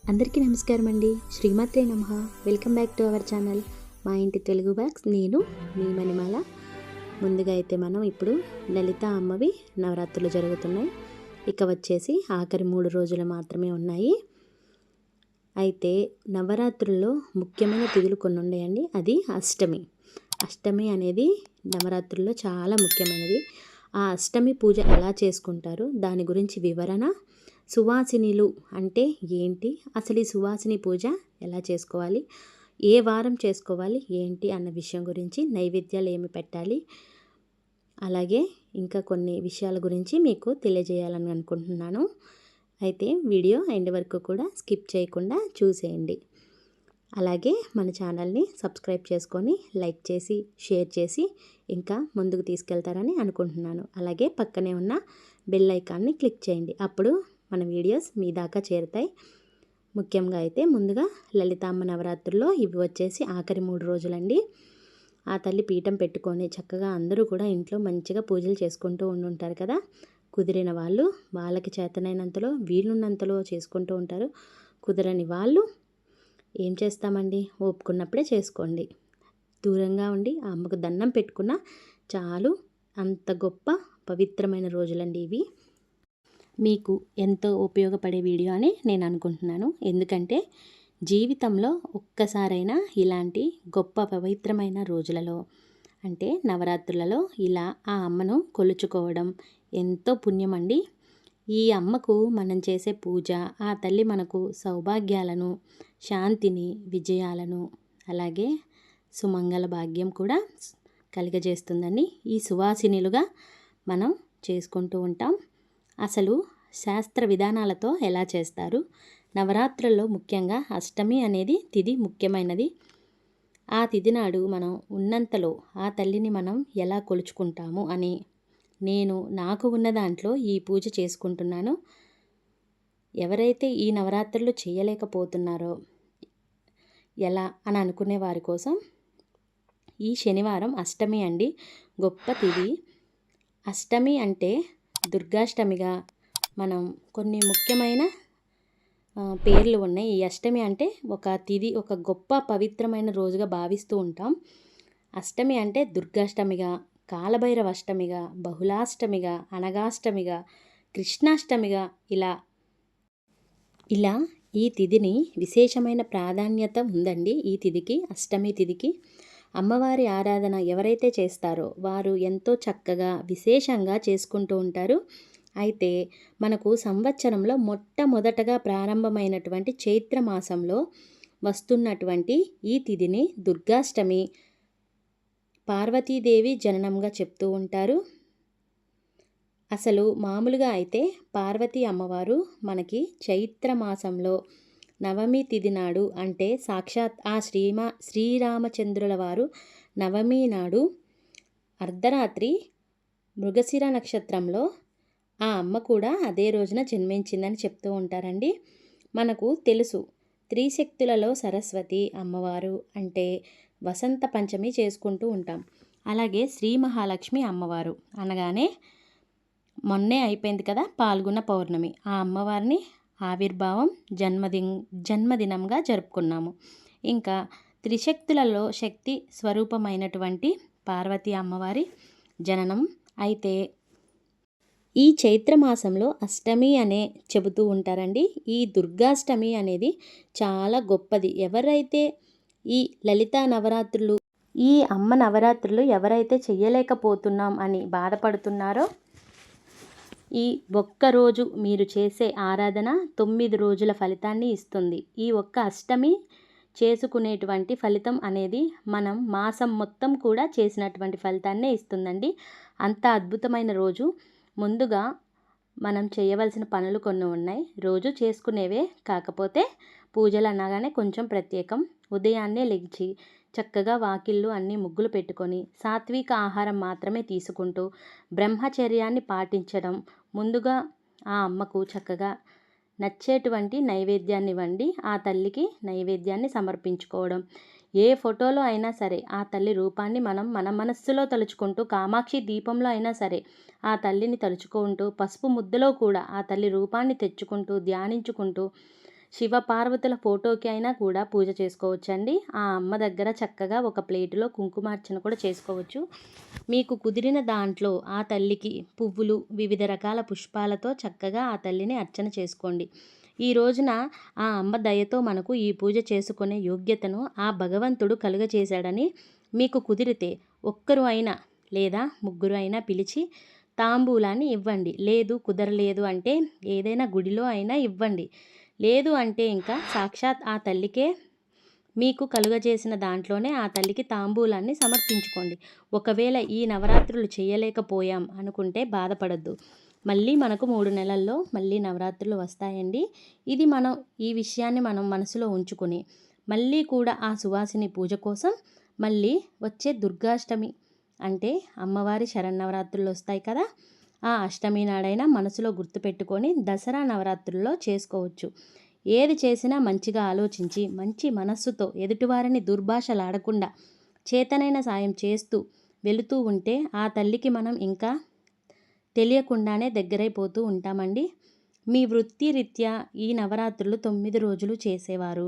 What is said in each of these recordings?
అందరికీ నమస్కారం అండి. శ్రీమాత్రే నమః. Welcome back to our channel మా ఇంటి తెలుగు బ్యాగ్స్. నేను మీ మణిమాల. ముందుగా అయితే మనం ఇప్పుడు లలిత అమ్మవి నవరాత్రులు జరుగుతున్నాయి. ఇక వచ్చేసి ఆఖరి 3 రోజులు మాత్రమే ఉన్నాయి. అయితే నవరాత్రుల్లో ముఖ్యమైన తిథులు కొన్ని ఉన్నాయండి. అది అష్టమి. అష్టమి అనేది నవరాత్రుల్లో చాలా ముఖ్యమైనది. ఆ అష్టమి పూజ ఎలా చేసుకుంటారు, దాని గురించి వివరణ, సువాసినిలు అంటే ఏంటి, అసలు ఈ సువాసిని పూజ ఎలా చేసుకోవాలి, ఏ వారం చేసుకోవాలి ఏంటి అన్న విషయం గురించి, నైవేద్యాలు ఏమి పెట్టాలి, అలాగే ఇంకా కొన్ని విషయాల గురించి మీకు తెలియజేయాలని అనుకుంటున్నాను. అయితే వీడియో ఎండ్ వరకు కూడా స్కిప్ చేయకుండా చూసేయండి. అలాగే మన ఛానల్ని సబ్స్క్రైబ్ చేసుకొని లైక్ చేసి షేర్ చేసి ఇంకా ముందుకు తీసుకెళ్తారని అనుకుంటున్నాను. అలాగే పక్కనే ఉన్న బెల్ ఐకాన్ని క్లిక్ చేయండి. అప్పుడు మన వీడియోస్ మీ దాకా చేరుతాయి. ముఖ్యంగా అయితే ముందుగా లలితామ్మ నవరాత్రుల్లో ఇవి వచ్చేసి ఆఖరి 3 రోజులండి. ఆ తల్లి పీఠం పెట్టుకొని చక్కగా అందరూ కూడా ఇంట్లో మంచిగా పూజలు చేసుకుంటూ ఉండుంటారు కదా. కుదిరిన వాళ్ళు వాళ్ళకి చేతనైనంతలో వీలున్నంతలో చేసుకుంటూ ఉంటారు. కుదరని వాళ్ళు ఏం చేస్తామండి, ఓపుకున్నప్పుడే చేసుకోండి. దూరంగా ఉండి ఆ అమ్మకు దండం పెట్టుకున్న చాలు. అంత గొప్ప పవిత్రమైన రోజులండి ఇవి. మీకు ఎంతో ఉపయోగపడే వీడియో అని నేను అనుకుంటున్నాను. ఎందుకంటే జీవితంలో ఒక్కసారైనా ఇలాంటి గొప్ప పవిత్రమైన రోజులలో అంటే నవరాత్రులలో ఇలా ఆ అమ్మను కొలుచుకోవడం ఎంతో పుణ్యమండి. ఈ అమ్మకు మనం చేసే పూజ ఆ తల్లి మనకు సౌభాగ్యాలను, శాంతిని, విజయాలను, అలాగే సుమంగళ భాగ్యం కూడా కలిగజేస్తుందని ఈ సువాసినిలుగా మనం చేసుకుంటూ ఉంటాం. అసలు శాస్త్ర విధానాలతో ఎలా చేస్తారు, నవరాత్రుల్లో ముఖ్యంగా అష్టమి అనేది తిథి ముఖ్యమైనది. ఆ తిథి నాడు మనం ఉన్నంతలో ఆ తల్లిని మనం ఎలా కొలుచుకుంటాము అని నేను నాకు ఉన్న దాంట్లో ఈ పూజ చేసుకుంటున్నాను. ఎవరైతే ఈ నవరాత్రులు చేయలేకపోతున్నారో ఎలా అని అనుకునే వారి కోసం ఈ శనివారం అష్టమి అండి, గొప్ప తిథి. అష్టమి అంటే దుర్గాష్టమిగా మనం కొన్ని ముఖ్యమైన పేర్లు ఉన్నాయి. ఈ అష్టమి అంటే ఒక తిథి, ఒక గొప్ప పవిత్రమైన రోజుగా భావిస్తూ ఉంటాం. అష్టమి అంటే దుర్గాష్టమిగా, కాలభైరవ అష్టమిగా, బహుళాష్టమిగా, అనగాష్టమిగా, కృష్ణాష్టమిగా ఇలా ఈ తిథిని విశేషమైన ప్రాధాన్యత ఉందండి. ఈ తిథికి, అష్టమి తిథికి అమ్మవారి ఆరాధన ఎవరైతే చేస్తారో వారు ఎంతో చక్కగా విశేషంగా చేసుకుంటూ ఉంటారు. అయితే మనకు సంవత్సరంలో మొట్టమొదటగా ప్రారంభమైనటువంటి చైత్ర మాసంలో వస్తున్నటువంటి ఈ తిథిని దుర్గాష్టమి, పార్వతీదేవి జననంగా చెప్తూ ఉంటారు. అసలు మామూలుగా అయితే పార్వతీ అమ్మవారు మనకి చైత్ర మాసంలో నవమి తిథి నాడు, అంటే సాక్షాత్ ఆ శ్రీరామచంద్రుల వారు నవమి నాడు అర్ధరాత్రి మృగశిర నక్షత్రంలో ఆ అమ్మ కూడా అదే రోజున జన్మించిందని చెప్తూ ఉంటారండి. మనకు తెలుసు త్రిశక్తులలో సరస్వతి అమ్మవారు అంటే వసంత పంచమి చేసుకుంటూ ఉంటాం. అలాగే శ్రీ మహాలక్ష్మి అమ్మవారు అనగానే మొన్నే అయిపోయింది కదా పాల్గొన పౌర్ణమి, ఆ అమ్మవారిని ఆవిర్భావం జన్మదినంగా జరుపుకున్నాము. ఇంకా త్రిశక్తులలో శక్తి స్వరూపమైనటువంటి పార్వతీ అమ్మవారి జననం. అయితే ఈ చైత్రమాసంలో అష్టమి అనే చెబుతూ ఉంటారండి. ఈ దుర్గాష్టమి అనేది చాలా గొప్పది. ఎవరైతే ఈ లలితా నవరాత్రులు, ఈ అమ్మ నవరాత్రులు ఎవరైతే చెయ్యలేకపోతున్నాం అని బాధపడుతున్నారో, ఈ ఒక్కరోజు మీరు చేసే ఆరాధన 9 రోజుల ఫలితాన్ని ఇస్తుంది. ఈ ఒక్క అష్టమి చేసుకునేటువంటి ఫలితం అనేది మనం మాసం మొత్తం కూడా చేసినటువంటి ఫలితాన్నే ఇస్తుందండి. అంత అద్భుతమైన రోజు. ముందుగా మనం చేయవలసిన పనులు కొన్ని ఉన్నాయి. రోజు చేసుకునేవే, కాకపోతే పూజలు అనగానే కొంచెం ప్రత్యేకం. ఉదయాన్నే లెగిచి చక్కగా వాకిళ్ళు అన్నీ ముగ్గులు పెట్టుకొని సాత్విక ఆహారం మాత్రమే తీసుకుంటూ బ్రహ్మచర్యాన్ని పాటించడం. ముందుగా ఆ అమ్మకు చక్కగా నచ్చేటువంటి నైవేద్యాన్ని వండి ఆ తల్లికి నైవేద్యాన్ని సమర్పించుకోవడం. ఏ ఫోటోలో అయినా సరే ఆ తల్లి రూపాన్ని మనం మన మనస్సులో తలుచుకుంటూ, కామాక్షి దీపంలో అయినా సరే ఆ తల్లిని తలుచుకుంటూ, పసుపు ముద్దలో కూడా ఆ తల్లి రూపాన్ని తెచ్చుకుంటూ ధ్యానించుకుంటూ శివపార్వతుల ఫోటోకి అయినా కూడా పూజ చేసుకోవచ్చండి. ఆ అమ్మ దగ్గర చక్కగా ఒక ప్లేటులో కుంకుమార్చన కూడా చేసుకోవచ్చు. మీకు కుదిరిన దాంట్లో ఆ తల్లికి పువ్వులు, వివిధ రకాల పుష్పాలతో చక్కగా ఆ తల్లిని అర్చన చేసుకోండి. ఈ రోజున ఆ అమ్మ దయతో మనకు ఈ పూజ చేసుకునే యోగ్యతను ఆ భగవంతుడు కలుగచేశాడని మీకు కుదిరితే ఒక్కరు అయినా లేదా ముగ్గురు అయినా పిలిచి తాంబూలాన్ని ఇవ్వండి. లేదు కుదరలేదు అంటే ఏదైనా గుడిలో అయినా ఇవ్వండి. లేదు అంటే ఇంకా సాక్షాత్ ఆ తల్లికే మీకు కలుగజేసిన దాంట్లోనే ఆ తల్లికి తాంబూలాన్ని సమర్పించుకోండి. ఒకవేళ ఈ నవరాత్రులు చేయలేకపోయాం అనుకుంటే బాధపడద్దు. మళ్ళీ మనకు 3 నెలల్లో మళ్ళీ నవరాత్రులు వస్తాయండి. ఈ విషయాన్ని మనం మనసులో ఉంచుకొని మళ్ళీ కూడా ఆ సువాసిని పూజ కోసం మళ్ళీ వచ్చే దుర్గాష్టమి అంటే అమ్మవారి శరన్నవరాత్రులు వస్తాయి కదా, ఆ అష్టమి నాడైనా మనసులో గుర్తుపెట్టుకొని దసరా నవరాత్రుల్లో చేసుకోవచ్చు. ఏది చేసినా మంచిగా ఆలోచించి మంచి మనస్సుతో ఎదుటివారిని దుర్భాషలాడకుండా చేతనైన సాయం చేస్తూ వెళుతూ ఉంటే ఆ తల్లికి మనం ఇంకా తెలియకుండానే దగ్గరైపోతూ ఉంటామండి. మీ వృత్తి రీత్యా ఈ నవరాత్రులు 9 రోజులు చేసేవారు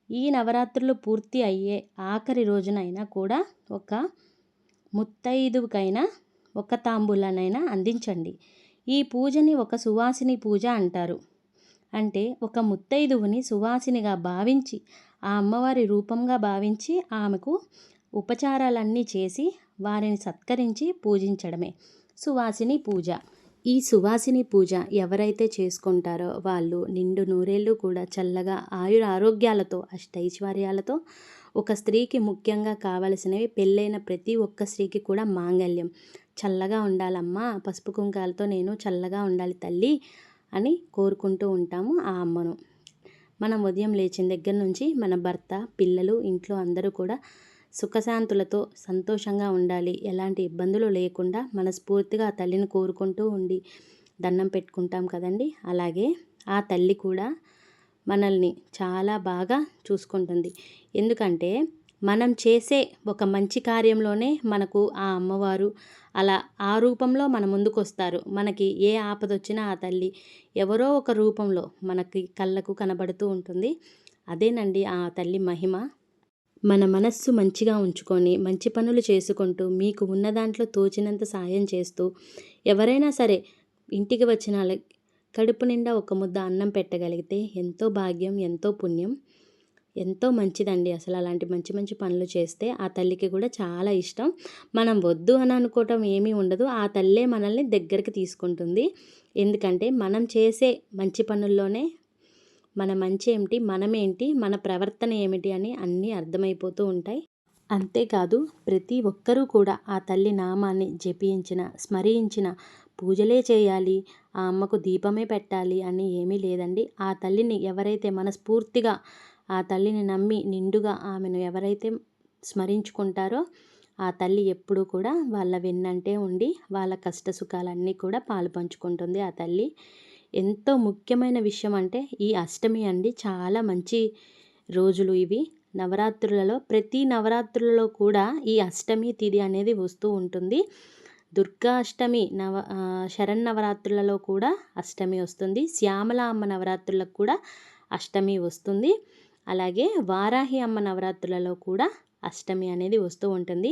ఈ నవరాత్రులు పూర్తి అయ్యే ఆఖరి రోజునైనా కూడా ఒక ముత్తైదువుకైనా ఒక తాంబూలానైనా అందించండి. ఈ పూజని ఒక సువాసిని పూజ అంటారు. అంటే ఒక ముత్తైదువుని సువాసినిగా భావించి ఆ అమ్మవారి రూపంగా భావించి ఆమెకు ఉపచారాలన్నీ చేసి వారిని సత్కరించి పూజించడమే సువాసిని పూజ. ఈ సువాసిని పూజ ఎవరైతే చేసుకుంటారో వాళ్ళు నిండు నూరేళ్ళు కూడా చల్లగా ఆయుర ఆరోగ్యాలతో అష్టైశ్వర్యాలతో, ఒక స్త్రీకి ముఖ్యంగా కావలసినవి పెళ్ళైన ప్రతి ఒక్క స్త్రీకి కూడా మాంగళ్యం, చల్లగా ఉండాలమ్మా, పసుపు కుంకాలతో నేను చల్లగా ఉండాలి తల్లి అని కోరుకుంటూ ఉంటాము ఆ అమ్మను. మనం ఉదయం లేచిన దగ్గర నుంచి మన భర్త, పిల్లలు, ఇంట్లో అందరూ కూడా సుఖశాంతులతో సంతోషంగా ఉండాలి, ఎలాంటి ఇబ్బందులు లేకుండా మనస్ఫూర్తిగా ఆ తల్లిని కోరుకుంటూ ఉండి దండం పెట్టుకుంటాం కదండి. అలాగే ఆ తల్లి కూడా మనల్ని చాలా బాగా చూసుకుంటుంది. ఎందుకంటే మనం చేసే ఒక మంచి కార్యంలోనే మనకు ఆ అమ్మవారు అలా ఆ రూపంలో మన ముందుకు వస్తారు. మనకి ఏ ఆపద వచ్చినా ఆ తల్లి ఎవరో ఒక రూపంలో మనకి కళ్ళకు కనబడుతూ ఉంటుంది. అదేనండి ఆ తల్లి మహిమ. మన మనస్సు మంచిగా ఉంచుకొని మంచి పనులు చేసుకుంటూ మీకు ఉన్న దాంట్లో తోచినంత సాయం చేస్తూ ఎవరైనా సరే ఇంటికి వచ్చిన కడుపు నిండా ఒక ముద్ద అన్నం పెట్టగలిగితే ఎంతో భాగ్యం, ఎంతో పుణ్యం, ఎంతో మంచిదండి. అసలు అలాంటి మంచి మంచి పనులు చేస్తే ఆ తల్లికి కూడా చాలా ఇష్టం. మనం వద్దు అని అనుకోవటం ఏమీ ఉండదు. ఆ తల్లే మనల్ని దగ్గరికి తీసుకుంటుంది. ఎందుకంటే మనం చేసే మంచి పనుల్లోనే మన మంచి ఏమిటి, మనమేంటి, మన ప్రవర్తన ఏమిటి అని అన్నీ అర్థమైపోతూ ఉంటాయి. అంతేకాదు ప్రతి ఒక్కరూ కూడా ఆ తల్లి నామాన్ని జపించిన, స్మరించిన పూజలే చేయాలి, ఆ అమ్మకు దీపమే పెట్టాలి అని ఏమీ లేదండి. ఆ తల్లిని ఎవరైతే మనస్ఫూర్తిగా ఆ తల్లిని నమ్మి నిండుగా ఆమెను ఎవరైతే స్మరించుకుంటారో ఆ తల్లి ఎప్పుడూ కూడా వాళ్ళ వెన్నంటే ఉండి వాళ్ళ కష్ట సుఖాలన్నీ కూడా పాలు పంచుకుంటుంది ఆ తల్లి. ఎంతో ముఖ్యమైన విషయం అంటే ఈ అష్టమి అండి. చాలా మంచి రోజులు ఇవి. నవరాత్రులలో ప్రతి నవరాత్రులలో కూడా ఈ అష్టమి తిథి అనేది వస్తూ ఉంటుంది. దుర్గా అష్టమి శరన్నవరాత్రులలో కూడా అష్టమి వస్తుంది. శ్యామల అమ్మ నవరాత్రులకు కూడా అష్టమి వస్తుంది. అలాగే వారాహి అమ్మ నవరాత్రులలో కూడా అష్టమి అనేది వస్తూ ఉంటుంది.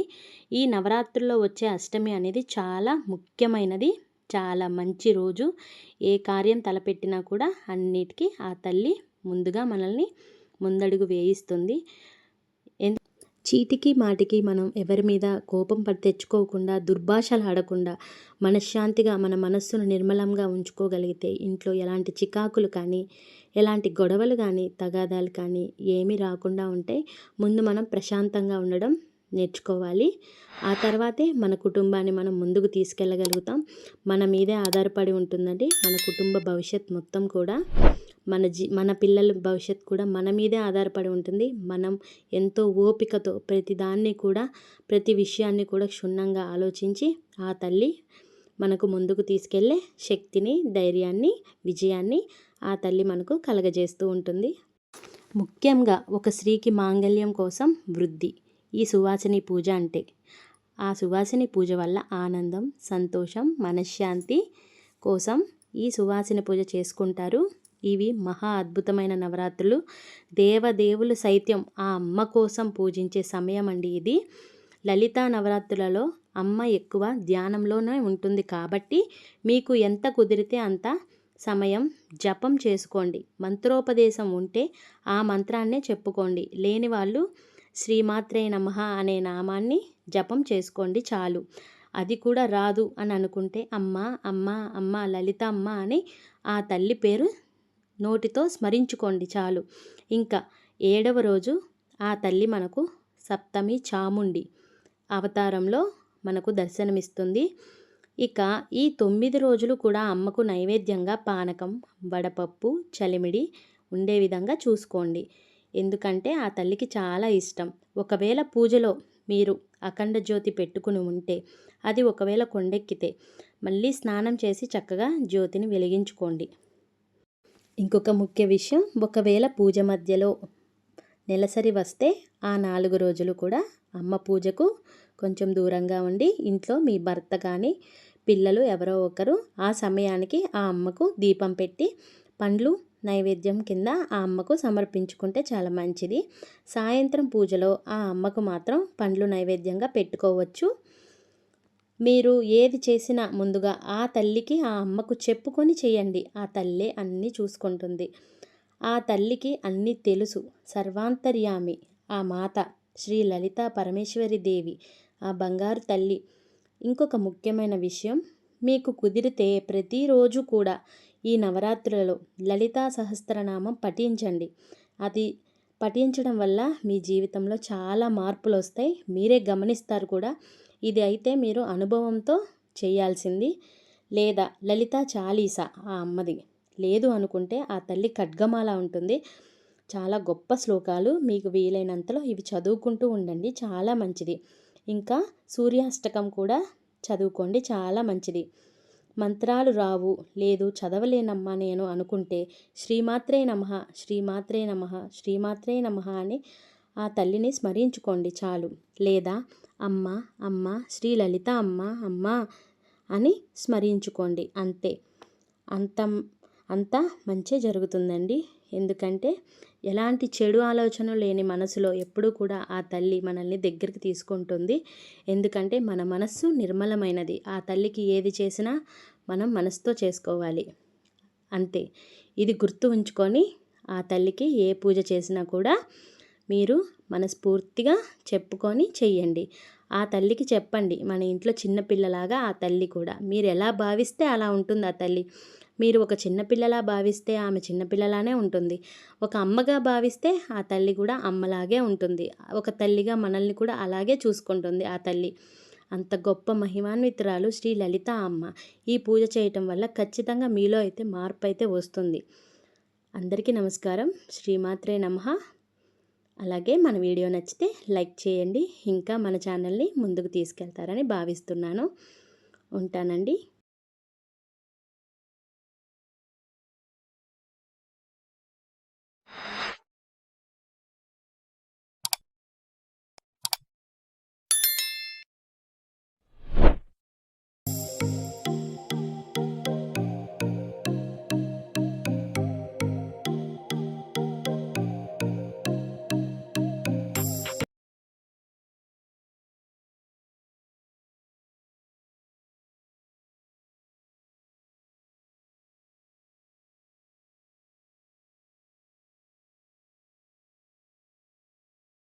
ఈ నవరాత్రుల్లో వచ్చే అష్టమి అనేది చాలా ముఖ్యమైనది, చాలా మంచి రోజు. ఏ కార్యం తలపెట్టినా కూడా అన్నిటికీ ఆ తల్లి ముందుగా మనల్ని ముందడుగు వేయిస్తుంది. చీటికి మాటికి మనం ఎవరి మీద కోపం తెచ్చుకోకుండా, దుర్భాషలు ఆడకుండా, మనశ్శాంతిగా మన మనస్సును నిర్మలంగా ఉంచుకోగలిగితే ఇంట్లో ఎలాంటి చికాకులు కానీ, ఎలాంటి గొడవలు కానీ, తగాదాలు కానీ ఏమీ రాకుండా ఉంటే ముందు మనం ప్రశాంతంగా ఉండడం నేర్చుకోవాలి. ఆ తర్వాతే మన కుటుంబాన్ని మనం ముందుకు తీసుకెళ్ళగలుగుతాం. మన మీదే ఆధారపడి ఉంటుందండి మన కుటుంబ భవిష్యత్ మొత్తం కూడా. మన పిల్లల భవిష్యత్తు కూడా మన మీదే ఆధారపడి ఉంటుంది. మనం ఎంతో ఓపికతో ప్రతిదాన్ని కూడా, ప్రతి విషయాన్ని కూడా క్షుణ్ణంగా ఆలోచించి ఆ తల్లి మనకు ముందుకు తీసుకెళ్ళే శక్తిని, ధైర్యాన్ని, విజయాన్ని ఆ తల్లి మనకు కలగజేస్తూ ఉంటుంది. ముఖ్యంగా ఒక స్త్రీకి మాంగళ్యం కోసం వృద్ధి ఈ సువాసిని పూజ అంటే. ఆ సువాసిని పూజ వల్ల ఆనందం, సంతోషం, మనశ్శాంతి కోసం ఈ సువాసిని పూజ చేసుకుంటారు. ఇవి మహా అద్భుతమైన నవరాత్రులు. దేవదేవులు సైత్యం ఆ అమ్మ కోసం పూజించే సమయం అండి ఇది. లలితా నవరాత్రులలో అమ్మ ఎక్కువ ధ్యానంలోనే ఉంటుంది కాబట్టి మీకు ఎంత కుదిరితే అంత సమయం జపం చేసుకోండి. మంత్రోపదేశం ఉంటే ఆ మంత్రాన్నే చెప్పుకోండి. లేని వాళ్ళు శ్రీమాత్రే నమః అనే నామాన్ని జపం చేసుకోండి చాలు. అది కూడా రాదు అని అనుకుంటే అమ్మ అమ్మ అమ్మ లలిత అమ్మ అని ఆ తల్లి పేరు నోటితో స్మరించుకోండి చాలు. ఇంకా 7వ రోజు ఆ తల్లి మనకు సప్తమి చాముండి అవతారంలో మనకు దర్శనమిస్తుంది. ఇక ఈ 9 రోజులు కూడా అమ్మకు నైవేద్యంగా పానకం, వడపప్పు, చలిమిడి ఉండే విధంగా చూసుకోండి. ఎందుకంటే ఆ తల్లికి చాలా ఇష్టం. ఒకవేళ పూజలో మీరు అఖండ జ్యోతి పెట్టుకుని ఉంటే, అది ఒకవేళ కొండెక్కితే మళ్ళీ స్నానం చేసి చక్కగా జ్యోతిని వెలిగించుకోండి. ఇంకొక ముఖ్య విషయం, ఒకవేళ పూజ మధ్యలో నెలసరి వస్తే ఆ 4 రోజులు కూడా అమ్మ పూజకు కొంచెం దూరంగా ఉండి ఇంట్లో మీ భర్త కానీ పిల్లలు ఎవరో ఒకరు ఆ సమయానికి ఆ అమ్మకు దీపం పెట్టి పండ్లు నైవేద్యం కింద ఆ అమ్మకు సమర్పించుకుంటే చాలా మంచిది. సాయంత్రం పూజలో ఆ అమ్మకు మాత్రం పండ్లు నైవేద్యంగా పెట్టుకోవచ్చు. మీరు ఏది చేసినా ముందుగా ఆ తల్లికి ఆ అమ్మకు చెప్పుకొని చేయండి. ఆ తల్లే అన్నీ చూసుకుంటుంది. ఆ తల్లికి అన్నీ తెలుసు. సర్వాంతర్యామి ఆ మాత శ్రీ లలితా పరమేశ్వరి దేవి, ఆ బంగారు తల్లి. ఇంకొక ముఖ్యమైన విషయం, మీకు కుదిరితే ప్రతిరోజు కూడా ఈ నవరాత్రులలో లలితా సహస్రనామం పఠించండి. అది పఠించడం వల్ల మీ జీవితంలో చాలా మార్పులు వస్తాయి. మీరే గమనిస్తారు కూడా. ఇది అయితే మీరు అనుభవంతో చేయాల్సింది. లేదా లలితా చాలీసా ఆ అమ్మది లేదు అనుకుంటే ఆ తల్లి ఖడ్గమాల ఉంటుంది. చాలా గొప్ప శ్లోకాలు. మీకు వీలైనంతలో ఇవి చదువుకుంటూ ఉండండి, చాలా మంచిది. ఇంకా సూర్యాష్టకం కూడా చదువుకోండి, చాలా మంచిది. మంత్రాలు రావు, లేదు చదవలేనమ్మా నేను అనుకుంటే శ్రీమాత్రే నమః శ్రీమాత్రే నమః శ్రీమాత్రే నమః అని ఆ తల్లిని స్మరించుకోండి చాలు. లేదా అమ్మ అమ్మ శ్రీ లలిత అమ్మ అమ్మ అని స్మరించుకోండి. అంతే. అంత అంతా మంచి జరుగుతుందండి. ఎందుకంటే ఎలాంటి చెడు ఆలోచన లేని మనసులో ఎప్పుడూ కూడా ఆ తల్లి మనల్ని దగ్గరికి తీసుకుంటుంది. ఎందుకంటే మన మనస్సు నిర్మలమైనది. ఆ తల్లికి ఏది చేసినా మనం మనసుతో చేసుకోవాలి. అంతే. ఇది గుర్తు ఉంచుకొని ఆ తల్లికి ఏ పూజ చేసినా కూడా మీరు మనస్ఫూర్తిగా చెప్పుకొని చెయ్యండి. ఆ తల్లికి చెప్పండి, మన ఇంట్లో చిన్నపిల్లలాగా ఆ తల్లి కూడా. మీరు ఎలా భావిస్తే అలా ఉంటుంది ఆ తల్లి. మీరు ఒక చిన్నపిల్లలా భావిస్తే ఆమె చిన్నపిల్లలానే ఉంటుంది. ఒక అమ్మగా భావిస్తే ఆ తల్లి కూడా అమ్మలాగే ఉంటుంది. ఒక తల్లిగా మనల్ని కూడా అలాగే చూసుకుంటుంది ఆ తల్లి. అంత గొప్ప మహిమాన్వితురాలు శ్రీ లలిత అమ్మ. ఈ పూజ చేయటం వల్ల ఖచ్చితంగా మీలో అయితే మార్పు అయితే వస్తుంది. అందరికీ నమస్కారం. శ్రీమాత్రే నమః. అలాగే మన వీడియో నచ్చితే లైక్ చేయండి. ఇంకా మన ఛానల్ని ముందుకు తీసుకెళ్తారని భావిస్తున్నాను. ఉంటానండి.